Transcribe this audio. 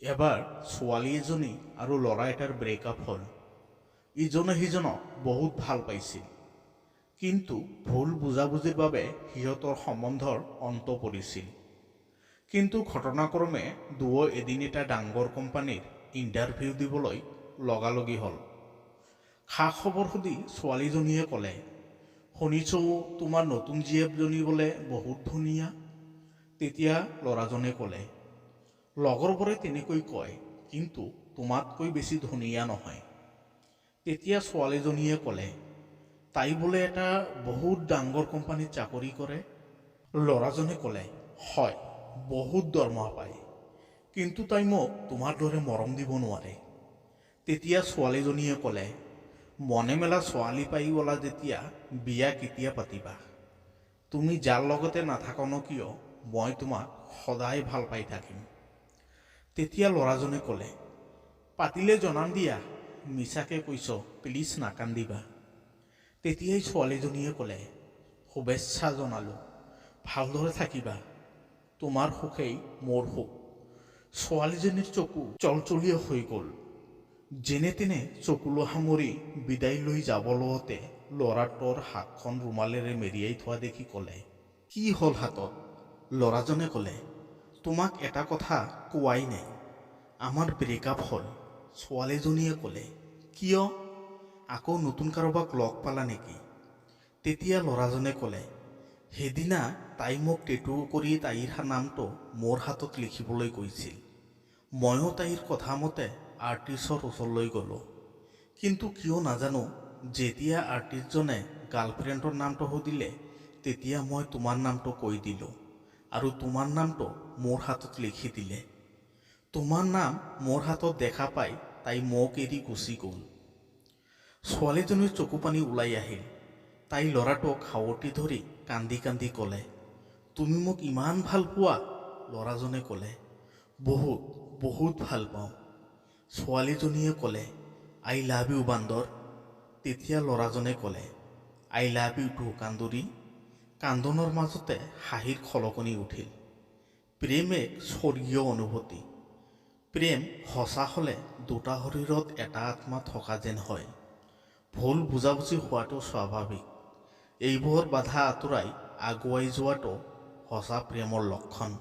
এবাৰ ছোৱালী এজনী আৰু ল'ৰা এটাৰ ব্ৰেকআপ হ'ল। ইজনে সিজনক বহুত ভাল পাইছিল, কিন্তু ভুল বুজাবুজিৰ বাবে সিহঁতৰ সম্বন্ধৰ অন্ত পৰিছিল। কিন্তু ঘটনাক্ৰমে দুয়ো এদিন এটা ডাঙৰ কোম্পানীৰ ইণ্টাৰভিউ দিবলৈ লগালগি হ'ল। খা খবৰ সুধি ছোৱালীজনীয়ে ক'লে, শুনিছোঁ তোমাৰ নতুন জীয়েকজনী বোলে বহুত ধুনীয়া। তেতিয়া ল'ৰাজনে ক'লে, লগৰবোৰে তেনেকৈ কয়, কিন্তু তোমাতকৈ বেছি ধুনীয়া নহয়। তেতিয়া ছোৱালীজনীয়ে ক'লে, তাই বোলে এটা বহুত ডাঙৰ কোম্পানীত চাকৰি কৰে। ল'ৰাজনে ক'লে, হয়, বহুত দৰমহা পায়, কিন্তু তাই মোক তোমাৰ দৰে মৰম দিব নোৱাৰে। তেতিয়া ছোৱালীজনীয়ে ক'লে, মনে মেলা ছোৱালী পাই গ'লা যেতিয়া বিয়া কেতিয়া পাতিবা? তুমি যাৰ লগতে নাথাকনো কিয়, মই তোমাক সদায় ভাল পাই থাকিম। তেতিয়া ল'ৰাজনে ক'লে, পাতিলে জনাম দিয়া, মিছাকে কৈছ, প্লিজ নাকান্দিবা। তেতিয়াই ছোৱালীজনীয়ে ক'লে, শুভেচ্ছা জনালোঁ, ভালদৰে থাকিবা, তোমাৰ সুখেই মোৰ সুখ। ছোৱালীজনীৰ চকু চলচলীয়া হৈ গ'ল। যেনে তেনে চকুলো সামৰি বিদায় লৈ যাব লওঁতে ল'ৰাটোৰ হাতখন ৰুমালেৰে মেৰিয়াই থোৱা দেখি ক'লে, কি হ'ল হাতত? ল'ৰাজনে ক'লে, তোমাক এটা কথা কোৱাই নাই, আমাৰ ব্ৰেকআপ হ'ল। ছোৱালীজনীয়ে ক'লে, কিয়? আকৌ নতুন কাৰোবাক লগ পালা নেকি? তেতিয়া ল'ৰাজনে ক'লে, সেইদিনা তাই মোক টেটু কৰি তাইৰ নামটো মোৰ হাতত লিখিবলৈ কৈছিল। ময়ো তাইৰ কথা মতে আৰ্টিষ্টৰ ওচৰলৈ গ'লোঁ, কিন্তু কিয় নাজানো, যেতিয়া আৰ্টিষ্টজনে গাৰ্লফ্ৰেণ্ডৰ নামটো সুধিলে, তেতিয়া মই তোমাৰ নামটো কৈ দিলোঁ আৰু তোমাৰ নামটো মোৰ হাতত লিখি দিলে। তোমাৰ নাম মোৰ হাতত দেখা পাই তাই মোক এৰি গুচি গ'ল। ছোৱালীজনীৰ চকু পানী ওলাই আহিল। তাই ল'ৰাটোক সাৱটি ধৰি কান্দি কান্দি ক'লে, তুমি মোক ইমান ভাল পোৱা? ল'ৰাজনে ক'লে, বহুত বহুত ভাল পাওঁ। ছোৱালীজনীয়ে ক'লে, আই লাভ ইউ বান্দৰ। তেতিয়া ল'ৰাজনে ক'লে, আই লাভ ইউ টু কান্দুৰী। কান্দনৰ মাজতে হাঁহিৰ খলকনি উঠিল। প্ৰেম এক স্বৰ্গীয় অনুভূতি। প্ৰেম সঁচা হ'লে দুটা শৰীৰত এটা আত্মা থকা যেন হয়। ভুল বুজাবুজি হোৱাটো স্বাভাৱিক। এইবোৰ বাধা আঁতৰাই আগুৱাই যোৱাটো সঁচা প্ৰেমৰ লক্ষণ।